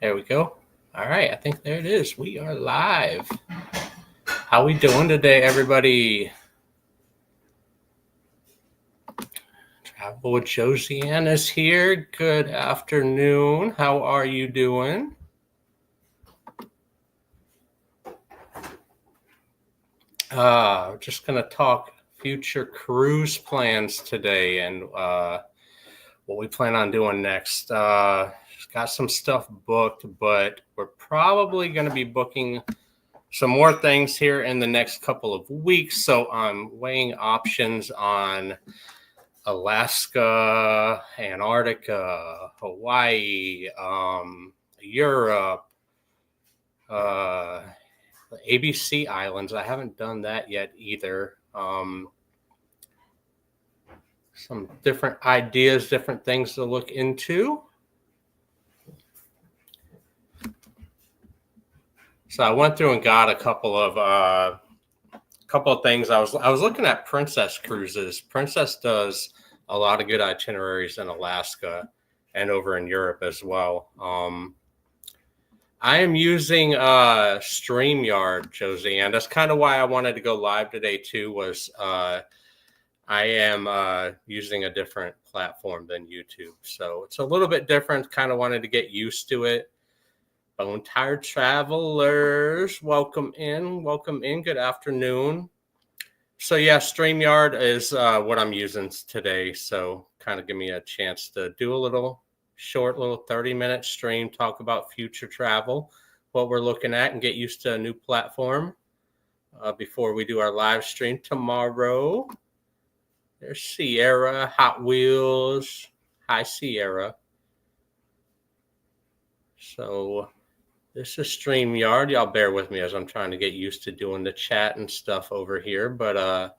There we go. All right, I think there it is. We are live. How we doing today, everybody? Travel with Josiane is here. Good afternoon. How are you doing? Just gonna talk future cruise plans today and what we plan on doing next. Got some stuff booked, but we're probably going to be booking some more things here in the next couple of weeks. So I'm weighing options on Alaska, Antarctica, Hawaii, Europe, uh, the ABC Islands. I haven't done that yet either. Some different ideas, different things to look into. So I went through and got a couple of things. I was looking at Princess Cruises. Princess does a lot of good itineraries in Alaska and over in Europe as well. I am using StreamYard, Josie, and that's kind of why I wanted to go live today too. Was I am using a different platform than YouTube, so it's a little bit different. Kind of wanted to get used to it. Bone Tired Travelers, welcome in. Good afternoon. So yeah, StreamYard is what I'm using today. So kind of give me a chance to do a little 30-minute stream, talk about future travel, what we're looking at, and get used to a new platform before we do our live stream tomorrow. There's Sierra, Hot Wheels. Hi, Sierra. So this is StreamYard. Y'all bear with me as I'm trying to get used to doing the chat and stuff over here. But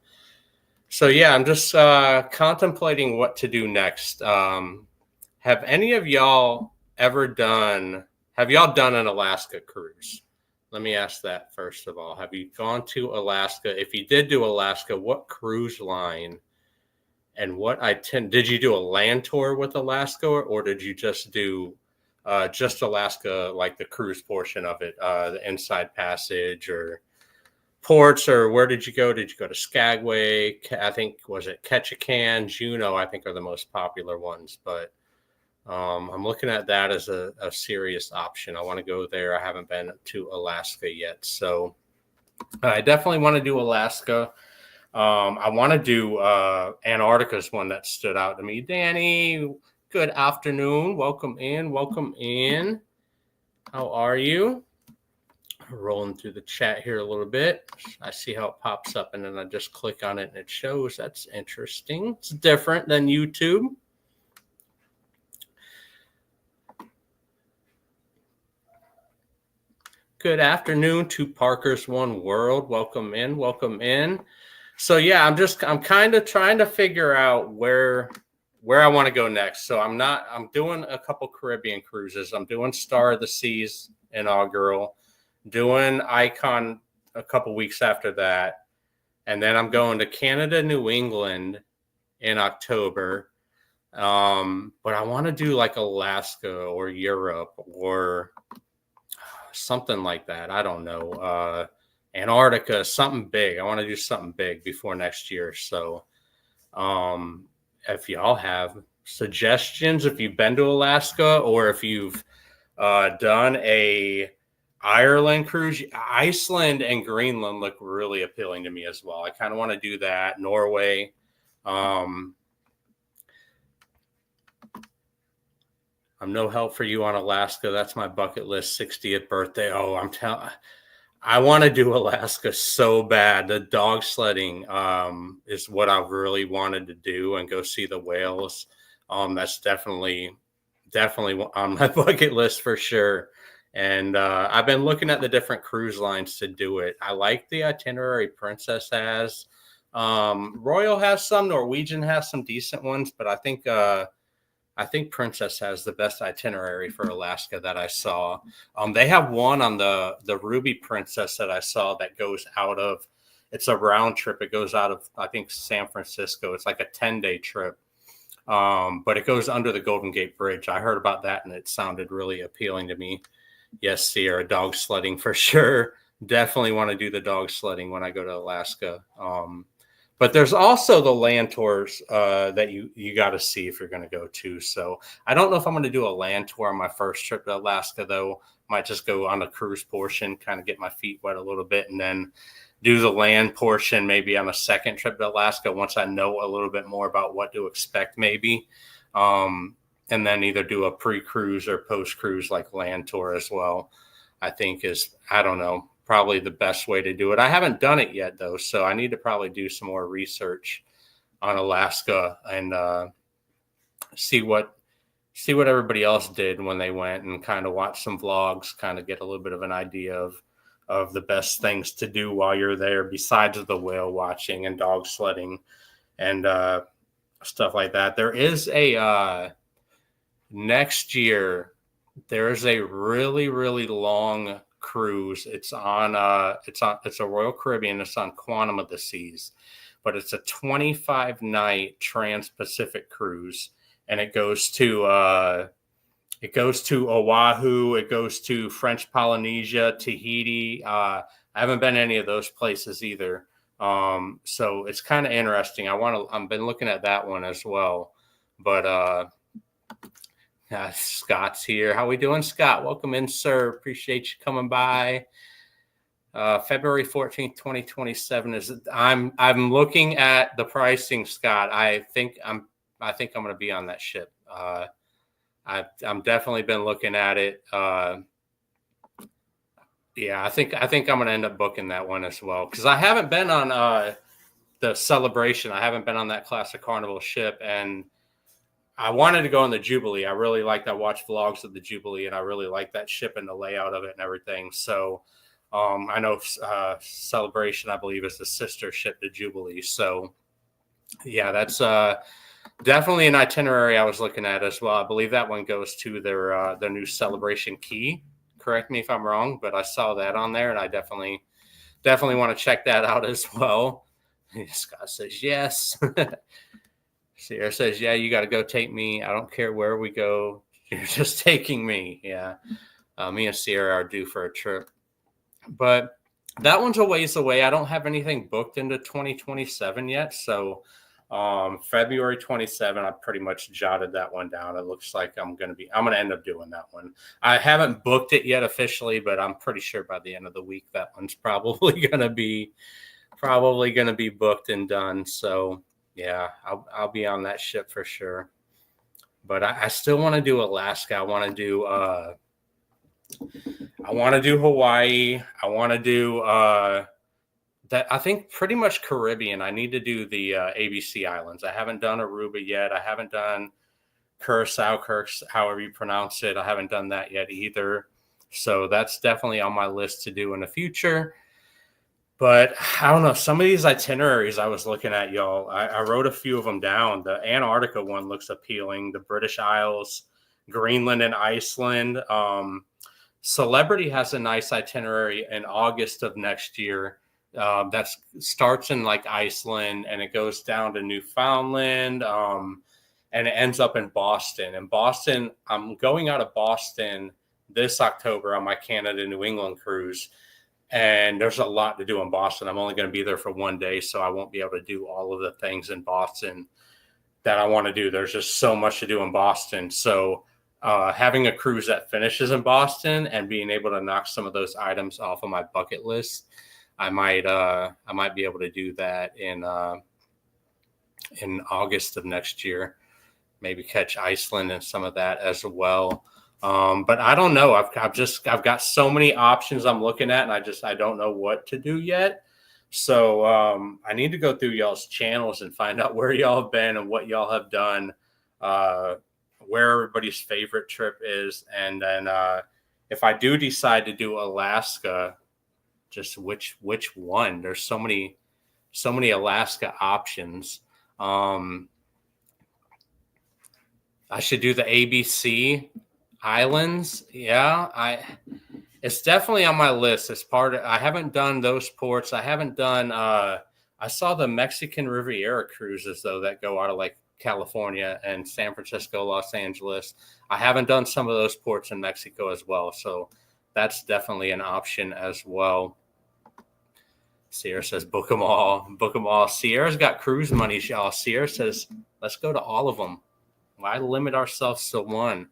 so yeah, I'm just contemplating what to do next. Have any of y'all done an Alaska cruise? Let me ask that first of all. Have you gone to Alaska? If you did do Alaska, what cruise line and did you do a land tour with Alaska, or did you just do just Alaska, like the cruise portion of it, the Inside Passage or ports, or where did you go? Did you go to Skagway? I think, was it Ketchikan, Juneau, I think are the most popular ones, but I'm looking at that as a serious option. I want to go there. I haven't been to Alaska yet, so I definitely want to do Alaska. I want to do Antarctica's one that stood out to me. Danny, good afternoon. Welcome in. How are you? Rolling through the chat here a little bit. I see how it pops up, and then I just click on it and it shows. That's interesting. It's different than YouTube. Good afternoon to Parker's One World. Welcome in. So yeah, I'm kind of trying to figure out where I want to go next. So I'm doing a couple Caribbean cruises. I'm doing Star of the Seas inaugural, doing Icon a couple weeks after that, and then I'm going to Canada, New England in October. But I want to do like Alaska or Europe or something like that. I don't know. Antarctica, something big. I want to do something big before next year. So if y'all have suggestions, if you've been to Alaska or if you've done a Ireland cruise, Iceland and Greenland look really appealing to me as well. I kind of want to do that. Norway. I'm no help for you on Alaska. That's my bucket list 60th birthday. Oh, I want to do Alaska so bad. The dog sledding is what I really wanted to do, and go see the whales. That's definitely on my bucket list for sure. And I've been looking at the different cruise lines to do it. I like the itinerary Princess has. Royal has some. Norwegian has some decent ones, but I think Princess has the best itinerary for Alaska that I saw. They have one on the Ruby Princess that I saw that goes out of, it's a round trip. It goes out of, I think, San Francisco. It's like a 10-day trip. But it goes under the Golden Gate Bridge. I heard about that and it sounded really appealing to me. Yes, Sierra, dog sledding for sure. Definitely want to do the dog sledding when I go to Alaska. But there's also the land tours that you got to see if you're going to go to. So I don't know if I'm going to do a land tour on my first trip to Alaska, though. Might just go on the cruise portion, kind of get my feet wet a little bit, and then do the land portion maybe on a second trip to Alaska once I know a little bit more about what to expect maybe. And then either do a pre-cruise or post-cruise like land tour as well, I think is, I don't know, probably the best way to do it. I haven't done it yet though, so I need to probably do some more research on Alaska and see what everybody else did when they went and kind of watch some vlogs, kind of get a little bit of an idea of the best things to do while you're there besides the whale watching and dog sledding and stuff like that. There is a next year there's a really, really long cruise. It's a Royal Caribbean. It's on Quantum of the Seas, but it's a 25-night Transpacific cruise, and it goes to Oahu. It goes to French Polynesia, Tahiti. I haven't been to any of those places either. So it's kind of interesting. I've been looking at that one as well, but Scott's here. How we doing, Scott? Welcome in, sir. Appreciate you coming by. February 14th, 2027 is. I'm looking at the pricing, Scott. I think I'm going to be on that ship. I'm definitely been looking at it. Yeah, I think I'm going to end up booking that one as well because I haven't been on the Celebration. I haven't been on that Classic Carnival ship, and I wanted to go on the Jubilee. I really liked. I watched vlogs of the Jubilee, and I really liked that ship and the layout of it and everything. So I know Celebration, I believe, is the sister ship to Jubilee. So yeah, that's definitely an itinerary I was looking at as well. I believe that one goes to their new Celebration Key. Correct me if I'm wrong, but I saw that on there, and I definitely want to check that out as well. Scott says yes. Sierra says, yeah, you got to go take me. I don't care where we go. You're just taking me. Yeah. Me and Sierra are due for a trip. But that one's a ways away. I don't have anything booked into 2027 yet. So February 27, I pretty much jotted that one down. It looks like I'm going to end up doing that one. I haven't booked it yet officially, but I'm pretty sure by the end of the week, that one's probably going to be booked and done. So yeah, I'll be on that ship for sure. But I still want to do Alaska. I want to do Hawaii. I want to do that. I think pretty much Caribbean. I need to do the ABC Islands. I haven't done Aruba yet. I haven't done Curacao, however you pronounce it. I haven't done that yet either. So that's definitely on my list to do in the future. But I don't know, some of these itineraries I was looking at, y'all, I wrote a few of them down. The Antarctica one looks appealing. The British Isles, Greenland and Iceland. Celebrity has a nice itinerary in August of next year. That starts in like Iceland and it goes down to Newfoundland. And it ends up in Boston. And Boston, I'm going out of Boston this October on my Canada New England cruise. And there's a lot to do in Boston. I'm only going to be there for one day, so I won't be able to do all of the things in Boston that I want to do. There's just so much to do in Boston. So having a cruise that finishes in Boston and being able to knock some of those items off of my bucket list, I might be able to do that in August of next year. Maybe catch Iceland and some of that as well. But I don't know. I've got so many options I'm looking at, and I don't know what to do yet. So I need to go through y'all's channels and find out where y'all have been and what y'all have done, where everybody's favorite trip is, and then if I do decide to do Alaska, just which one. There's so many Alaska options. I should do the ABC Islands. Yeah, it's definitely on my list. It's I haven't done those ports. I haven't done I saw the Mexican Riviera cruises though that go out of like California, and San Francisco, Los Angeles. I haven't done some of those ports in Mexico as well, so that's definitely an option as well. Sierra says, book them all. Book them all. Sierra's got cruise money, y'all. Sierra says, let's go to all of them. Why limit ourselves to one?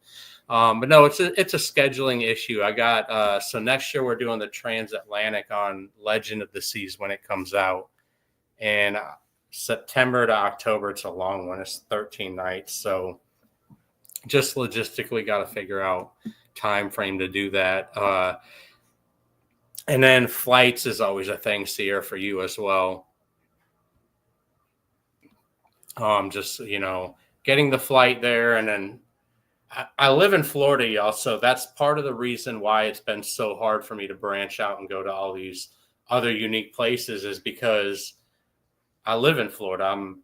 But no, it's a scheduling issue. I got, so next year we're doing the Transatlantic on Legend of the Seas when it comes out. And September to October, it's a long one. It's 13 nights. So just logistically got to figure out time frame to do that. And then flights is always a thing, Sierra, for you as well. Just, getting the flight there. And then I live in Florida, y'all. So that's part of the reason why it's been so hard for me to branch out and go to all these other unique places, is because I live in Florida. I'm,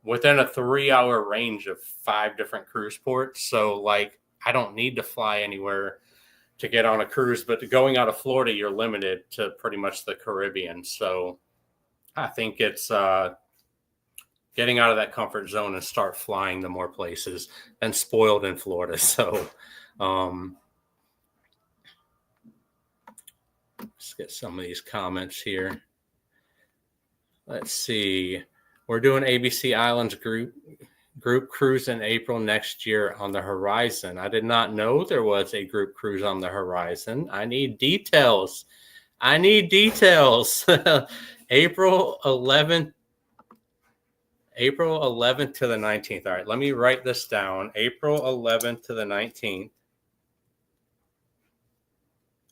within a 3-hour range of 5 different cruise ports. So like, I don't need to fly anywhere to get on a cruise, but going out of Florida, you're limited to pretty much the Caribbean. So I think it's getting out of that comfort zone and start flying to more places, and spoiled in Florida. So let's get some of these comments here. Let's see. We're doing ABC Islands group cruise in April next year on the horizon. I did not know there was a group cruise on the horizon. I need details. April 11th. April 11th to the 19th. All right, let me write this down. April 11th to the 19th.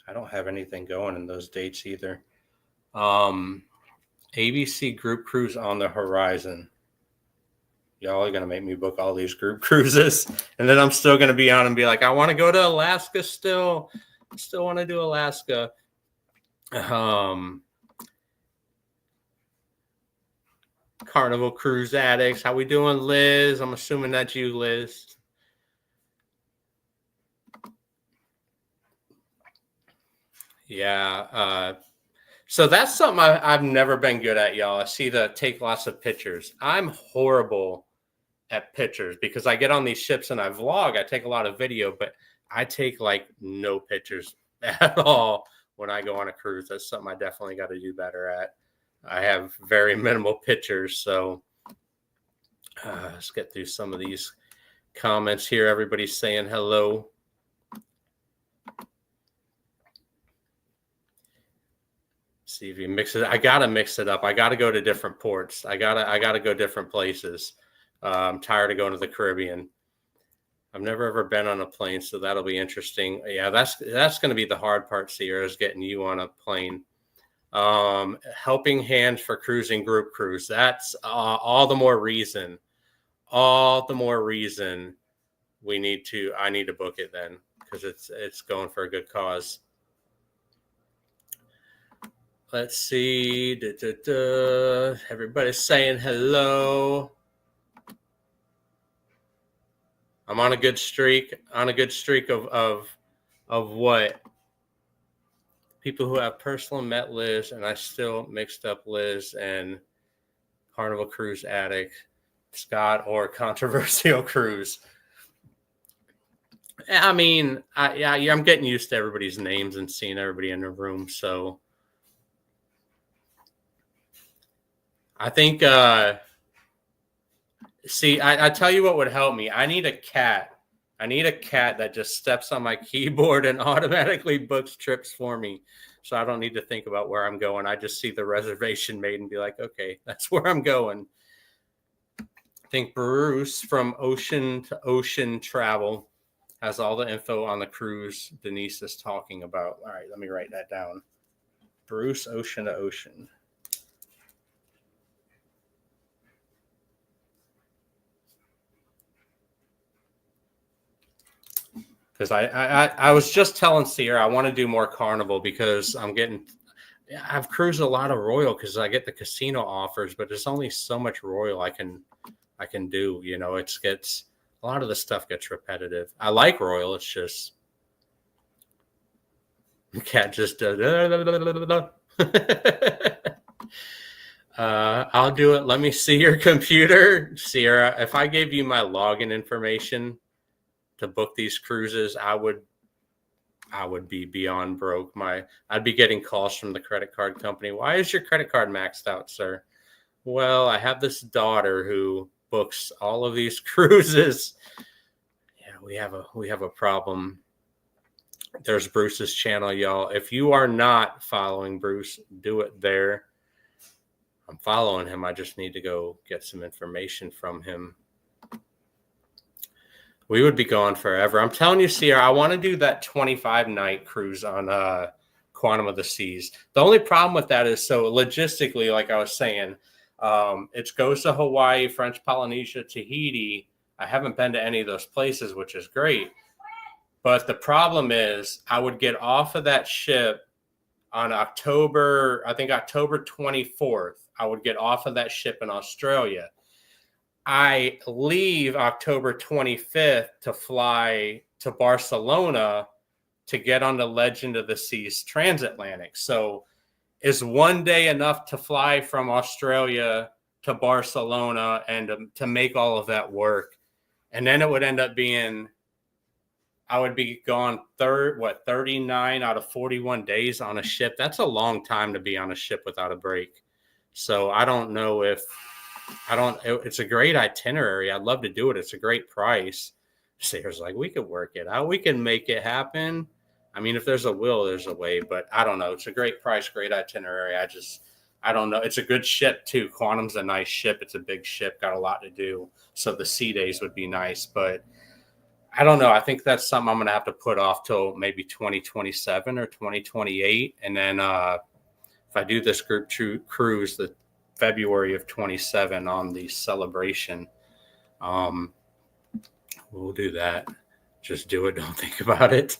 I don't have anything going in those dates either. ABC group cruise on the horizon. Y'all are going to make me book all these group cruises. And then I'm still going to be on and be like, I want to go to Alaska still. Still want to do Alaska. Carnival Cruise Addicts. How we doing, Liz? I'm assuming that's you, Liz. Yeah. So that's something I've never been good at, y'all. I see the take lots of pictures. I'm horrible at pictures because I get on these ships and I vlog. I take a lot of video, but I take like no pictures at all when I go on a cruise. That's something I definitely got to do better at. I have very minimal pictures. So let's get through some of these comments here. Everybody's saying hello. See if you mix it. I gotta mix it up. I gotta go to different ports. I gotta go different places. I'm tired of going to the Caribbean. I've never ever been on a plane, so that'll be interesting. Yeah, that's going to be the hard part, Sierra, is getting you on a plane. Helping hand for cruising group cruise. That's all the more reason. All the more reason I need to book it then, because it's going for a good cause. Let's see. Everybody's saying hello. I'm on a good streak. Of what? People who have personally met Liz, and I still mixed up Liz and Carnival Cruise Addict, Scott, or Controversial Cruise. I mean, I'm getting used to everybody's names and seeing everybody in the room, so I think, I tell you what would help me. I need a cat. I need a cat that just steps on my keyboard and automatically books trips for me. So I don't need to think about where I'm going. I just see the reservation made and be like, okay, that's where I'm going. I think Bruce from Ocean to Ocean Travel has all the info on the cruise Denise is talking about. All right, let me write that down. Bruce, Ocean to Ocean. Because I was just telling Sierra I want to do more Carnival because I've cruised a lot of Royal because I get the casino offers, but there's only so much Royal I can do. You know, it gets a lot of the stuff gets repetitive. I like Royal. It's just cat just I'll do it. Let me see your computer, Sierra. If I gave you my login information to book these cruises, I would be beyond broke. I'd be getting calls from the credit card company. Why is your credit card maxed out, sir? Well, I have this daughter who books all of these cruises. Yeah, we have a problem. There's Bruce's channel, y'all. If you are not following Bruce, do it there. I'm following him. I just need to go get some information from him. We would be gone forever. I'm telling you, Sierra, I want to do that 25-night cruise on Quantum of the Seas. The only problem with that is, so logistically, like I was saying, it goes to Hawaii, French Polynesia, Tahiti. I haven't been to any of those places, which is great. But the problem is I would get off of that ship on October 24th. I would get off of that ship in Australia. I leave October 25th to fly to Barcelona to get on the Legend of the Seas transatlantic. So is one day enough to fly from Australia to Barcelona and to make all of that work? And then it would end up being, I would be gone 39 out of 41 days on a ship. That's a long time to be on a ship without a break. So I don't know if, it's a great itinerary. I'd love to do it. It's a great price. Sarah's like, we could work it out. We can make it happen. I mean, if there's a will, there's a way, but I don't know. It's a great price, great itinerary. I don't know. It's a good ship too. Quantum's a nice ship. It's a big ship, got a lot to do. So the sea days would be nice, but I don't know. I think that's something I'm going to have to put off till maybe 2027 or 2028. And then if I do this group cruise, the February of 27 on the Celebration, we'll do that. Just do it. Don't think about it.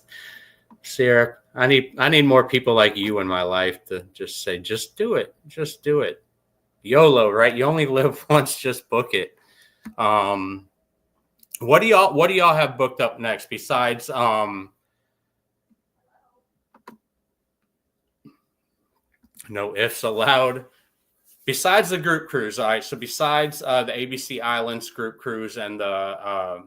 Sarah, I need more people like you in my life to just say, just do it. Just do it. YOLO, right? You only live once, just book it. What do y'all have booked up next besides no ifs allowed? Besides the group cruise, all right. So besides the ABC Islands group cruise and the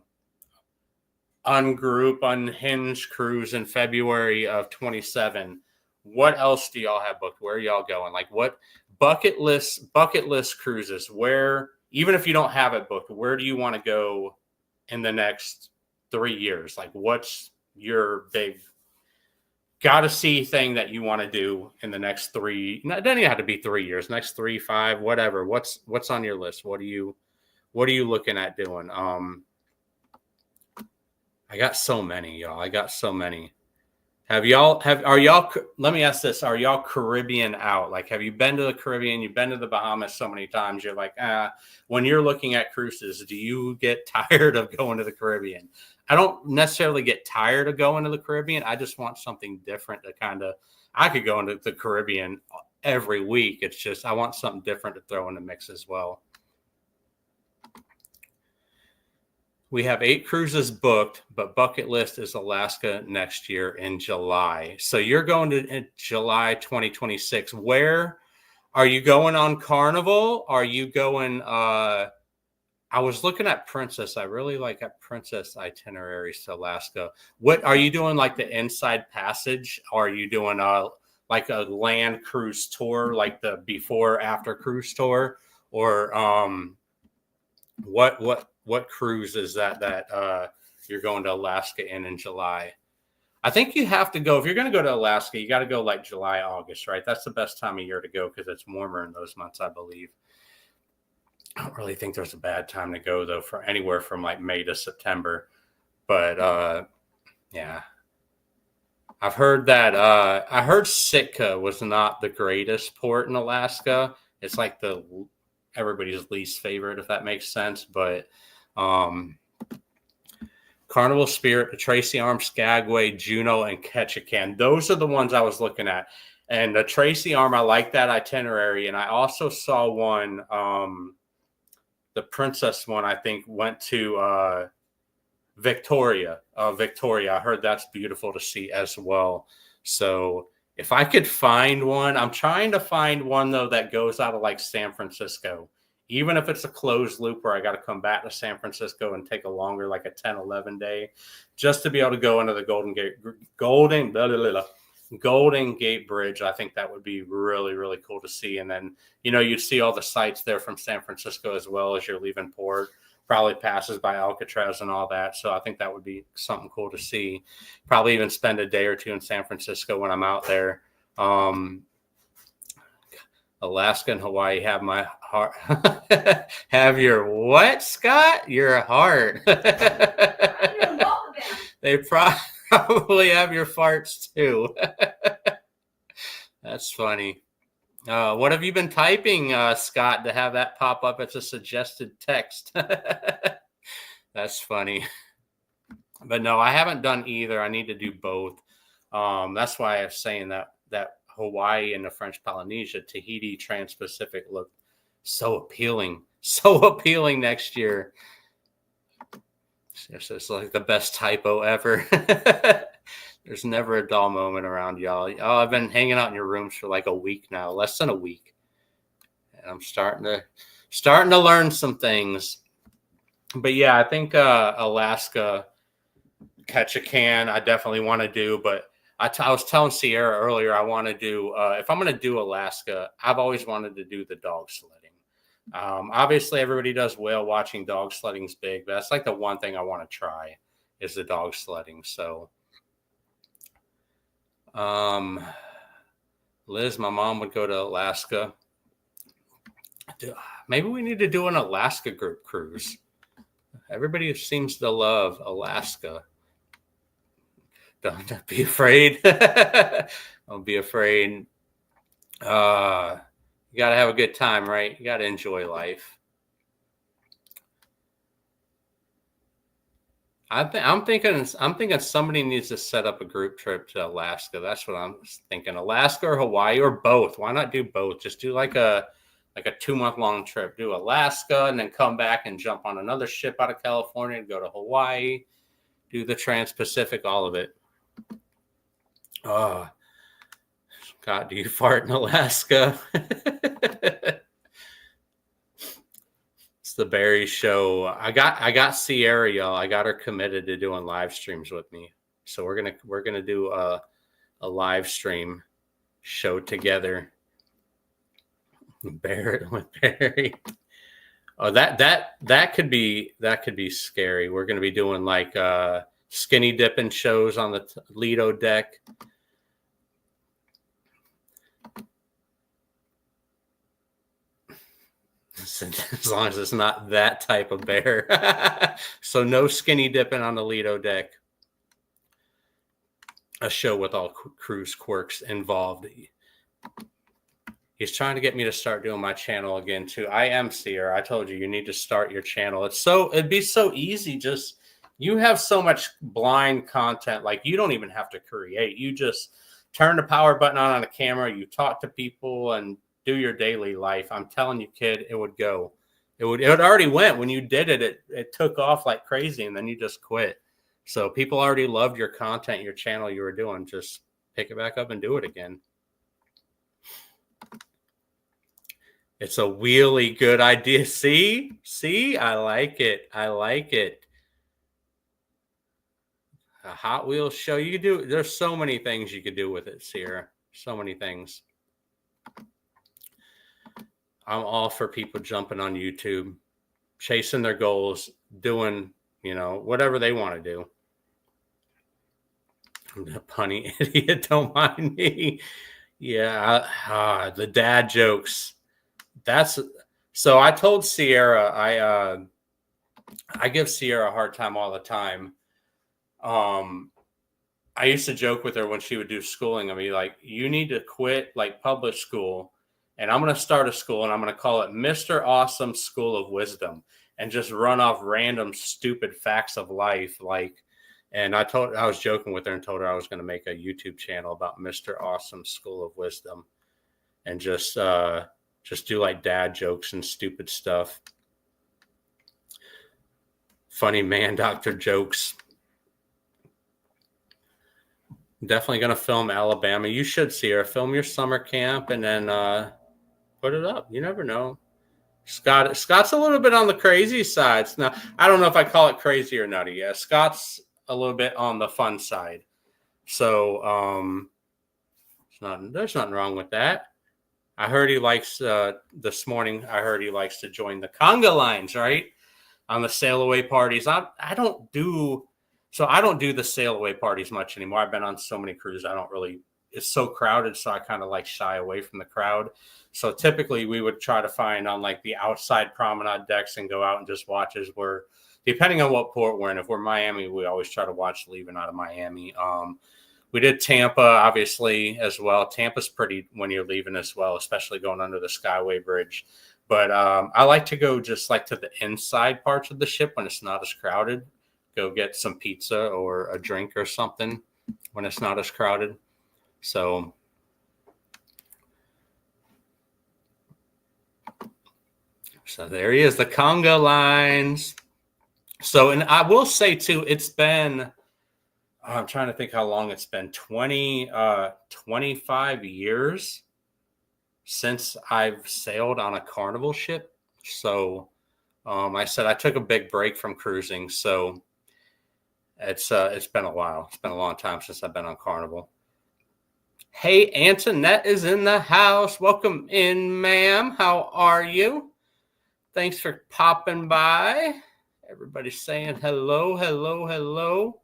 unhinged cruise in February of 27, what else do y'all have booked? Where are y'all going? Like, what bucket list cruises? Where, even if you don't have it booked, where do you want to go in the next 3 years? Like, what's your big gotta see thing that you want to do in the next three? It doesn't even have to be 3 years, next 3, 5, whatever. What's on your list? What are you looking at doing? I got so many, y'all. I got so many. Let me ask this. Are y'all Caribbean out? Like, have you been to the Caribbean? You've been to the Bahamas so many times. You're like, when you're looking at cruises, do you get tired of going to the Caribbean? I don't necessarily get tired of going to the Caribbean. I just want something different to I could go into the Caribbean every week. It's just, I want something different to throw in the mix as well. We have 8 cruises booked, but bucket list is Alaska next year in July. So you're going to July 2026. Where are you going on Carnival? Are you going? I was looking at Princess. I really like that Princess itineraries to Alaska. What are you doing? Like the Inside Passage? Or are you doing like a land cruise tour, like the before after cruise tour, or what cruise is that you're going to Alaska in July? I think you have to go, if you're going to go to Alaska, you got to go like July, August, right? That's the best time of year to go because it's warmer in those months, I believe. I don't really think there's a bad time to go, though, for anywhere from like May to September. But yeah, I've heard that I heard Sitka was not the greatest port in Alaska. It's like everybody's least favorite, if that makes sense. But Carnival, Spirit, Tracy Arm, Skagway, Juneau, and Ketchikan. Those are the ones I was looking at. And the Tracy Arm, I like that itinerary. And I also saw one, the Princess one, I think, went to Victoria. I heard that's beautiful to see as well. So If I could find one, I'm trying to find one though that goes out of like San Francisco, even if it's a closed loop where I got to come back to San Francisco and take a longer, like a 10, 11 day, just to be able to go into the Golden Gate Bridge. I think that would be really, really cool to see. And then, you'd see all the sights there from San Francisco as well as you're leaving port, probably passes by Alcatraz and all that. So I think that would be something cool to see. Probably even spend a day or two in San Francisco when I'm out there. Alaska and Hawaii have my heart. Have your what, Scott? Your heart. They probably have your farts too. That's funny. What have you been typing, Scott, to have that pop up as a suggested text? That's funny. But no, I haven't done either. I need to do both. That's why I was saying that Hawaii and the French Polynesia, Tahiti, Transpacific look so appealing. So appealing next year. It's like the best typo ever. There's never a dull moment around y'all. Oh, I've been hanging out in your rooms for like a week now, less than a week. And I'm starting to learn some things. But yeah, I think Alaska, Ketchikan, I definitely want to do. But I was telling Sierra earlier, I want to do, if I'm going to do Alaska, I've always wanted to do the dog sledding. Obviously, everybody does whale watching. Dog sledding's big, but that's like the one thing I want to try is the dog sledding. So, Liz, my mom would go to Alaska. Maybe we need to do an Alaska group cruise. Everybody seems to love Alaska. Don't be afraid. Don't be afraid. You got to have a good time, right? You got to enjoy life. I'm thinking somebody needs to set up a group trip to Alaska. That's what I'm thinking. Alaska or Hawaii or both. Why not do both? Just do like a 2-month long trip. Do Alaska and then come back and jump on another ship out of California and go to Hawaii. Do the Transpacific, all of it. Oh, God, do you fart in Alaska? It's the Barry Show. I got Sierra, y'all. I got her committed to doing live streams with me. So we're gonna do a live stream show together. Barrett with Barry. Oh, that could be scary. We're gonna be doing like skinny dipping shows on the Lido deck. As long as it's not that type of bear. So no skinny dipping on the Lido deck. A show with all cruise quirks involved. He's trying to get me to start doing my channel again too. I am Sierra. I told you need to start your channel. It'd be so easy. Just you have so much blind content. Like you don't even have to create. You just turn the power button on a camera. You talk to people and do your daily life. I'm telling you, kid, it would go. It already went when you did it. It took off like crazy, and then you just quit. So people already loved your content, your channel you were doing. Just pick it back up and do it again. It's a really good idea. See, I like it. A Hot Wheels show. You could do. There's so many things you could do with it, Sierra. So many things. I'm all for people jumping on YouTube, chasing their goals, doing, whatever they want to do. I'm a punny idiot. Don't mind me. Yeah. The dad jokes. So I told Sierra, I give Sierra a hard time all the time. I used to joke with her when she would do schooling. I mean, like, you need to quit like public school. And I'm going to start a school and I'm going to call it Mr. Awesome School of Wisdom and just run off random stupid facts of life. And I was joking with her and told her I was going to make a YouTube channel about Mr. Awesome School of Wisdom and just do like dad jokes and stupid stuff. Funny man doctor jokes. Definitely going to film Alabama. You should see her. Film your summer camp and then put it up. You never know. Scott's a little bit on the crazy side. Now, I don't know if I call it crazy or nutty. Yeah, Scott's a little bit on the fun side. So there's nothing wrong with that. I heard he likes this morning. I heard he likes to join the conga lines, right? On the sail away parties. I don't do the sail away parties much anymore. I've been on so many cruises. It's so crowded. So I kind of like shy away from the crowd. So typically we would try to find on like the outside promenade decks and go out and just watch as we're, depending on what port we're in. If we're Miami, we always try to watch leaving out of Miami. We did Tampa, obviously, as well. Tampa's pretty when you're leaving as well, especially going under the Skyway Bridge. But I like to go just like to the inside parts of the ship when it's not as crowded. Go get some pizza or a drink or something when it's not as crowded. So there he is, the conga lines. So, and I will say too, it's been, I'm trying to think how long it's been, 25 years since I've sailed on a Carnival ship. So I said I took a big break from cruising. So it's been a while. It's been a long time since I've been on Carnival. Hey, Antoinette is in the house. Welcome in, ma'am. How are you? Thanks for popping by. Everybody's saying hello, hello, hello.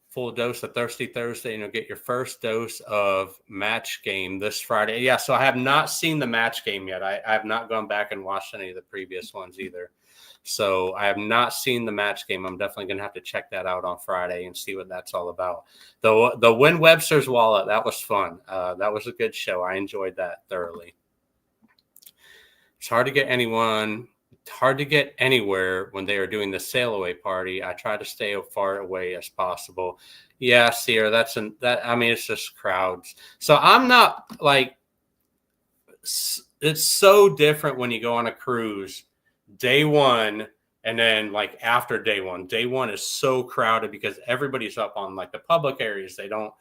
Full dose of Thirsty Thursday, and you'll get your first dose of Match Game this Friday. Yeah, so I have not seen the Match Game yet. I have not gone back and watched any of the previous ones either. So I have not seen the Match Game. I'm definitely going to have to check that out on Friday and see what that's all about. The Win Webster's Wallet, that was fun. That was a good show. I enjoyed that thoroughly. It's hard to get anywhere when they are doing the sail away party. I try to stay as far away as possible. Yeah, Sierra, it's just crowds. So I'm not like, it's so different when you go on a cruise day one and then like after day one. Day one is so crowded because everybody's up on like the public areas. They don't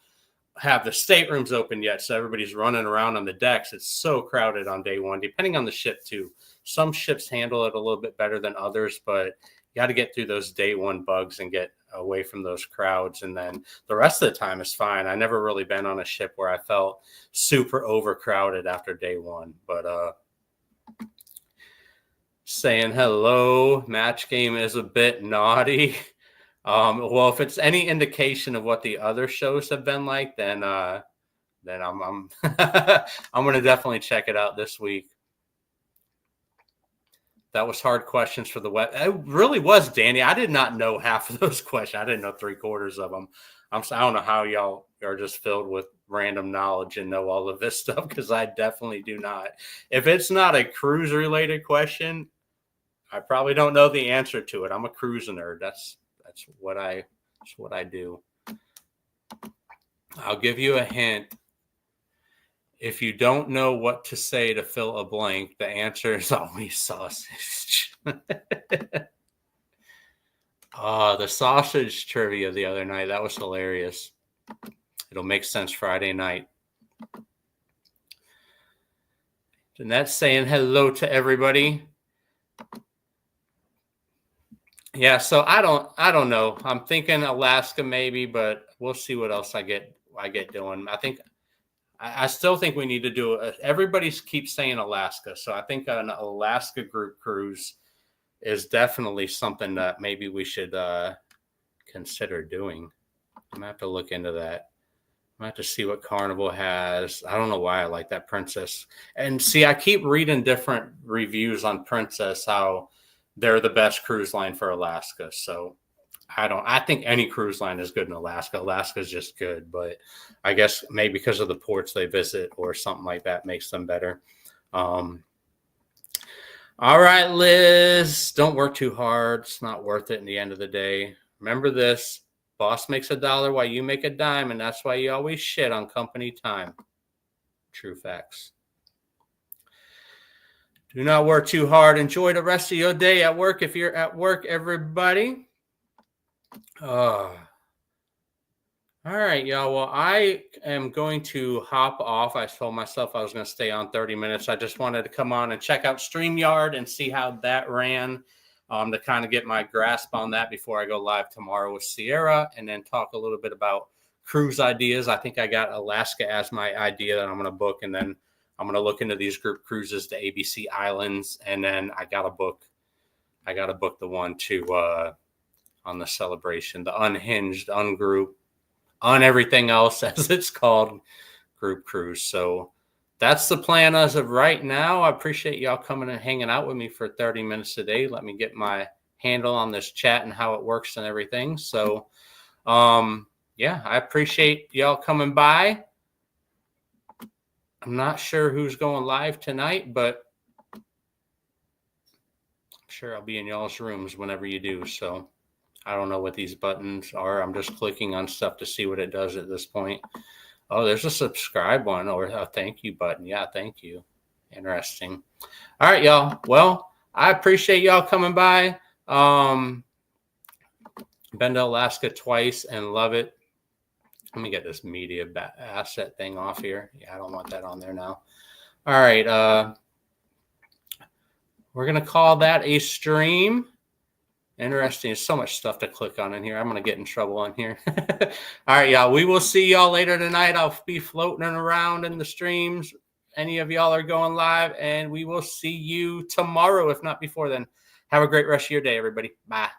have the staterooms open yet, so everybody's running around on the decks. It's so crowded on day one, depending on the ship too. Some ships handle it a little bit better than others, but you got to get through those day one bugs and get away from those crowds, and then the rest of the time is fine. I never really been on a ship where I felt super overcrowded after day one. But saying hello, Match Game is a bit naughty. Well, if it's any indication of what the other shows have been like, then I'm I'm going to definitely check it out this week. That was hard questions for the web. It really was, Danny. I did not know half of those questions. I didn't know 3/4 of them. I don't know how y'all are just filled with random knowledge and know all of this stuff, because I definitely do not. If it's not a cruise related question, I probably don't know the answer to it. I'm a cruise nerd. That's what I do. I'll give you a hint. If you don't know what to say to fill a blank, the answer is always sausage. The sausage trivia the other night, that was hilarious. It'll make sense Friday night. Jeanette's saying hello to everybody. Yeah, so I don't know. I'm thinking Alaska maybe, but we'll see what else I get doing. I still think we need to do it. Everybody keeps saying Alaska, so I think an Alaska group cruise is definitely something that maybe we should consider doing. I'm gonna have to look into that. I'm gonna have to see what Carnival has. I don't know why I like that Princess. And see, I keep reading different reviews on Princess, how they're the best cruise line for Alaska. So I think any cruise line is good in Alaska. Alaska is just good, but I guess maybe because of the ports they visit or something like that makes them better. All right, Liz, don't work too hard. It's not worth it in the end of the day. Remember this: boss makes $1 while you make a dime, and that's why you always shit on company time. True facts. Do not work too hard. Enjoy the rest of your day at work if you're at work, everybody. All right, y'all. Well, I am going to hop off. I told myself I was going to stay on 30 minutes. I just wanted to come on and check out StreamYard and see how that ran, to kind of get my grasp on that before I go live tomorrow with Sierra, and then talk a little bit about cruise ideas. I think I got Alaska as my idea that I'm going to book, and then I'm going to look into these group cruises to ABC Islands, and then I got to book the one to on the Celebration, the Unhinged, Ungroup, on everything else, as it's called, group cruise. So that's the plan as of right now. I appreciate y'all coming and hanging out with me for 30 minutes a day. Let me get my handle on this chat and how it works and everything. So yeah, I appreciate y'all coming by. I'm not sure who's going live tonight, but I'm sure I'll be in y'all's rooms whenever you do. So I don't know what these buttons are. I'm just clicking on stuff to see what it does at this point. Oh, there's a subscribe one or a thank you button. Yeah, thank you. Interesting. All right, y'all. Well, I appreciate y'all coming by. Been to Alaska twice and love it. Let me get this media asset thing off here. Yeah, I don't want that on there now. All right. We're going to call that a stream. Interesting. There's so much stuff to click on in here. I'm going to get in trouble on here. All right, y'all. We will see y'all later tonight. I'll be floating around in the streams. Any of y'all are going live, and we will see you tomorrow, if not before then. Have a great rest of your day, everybody. Bye.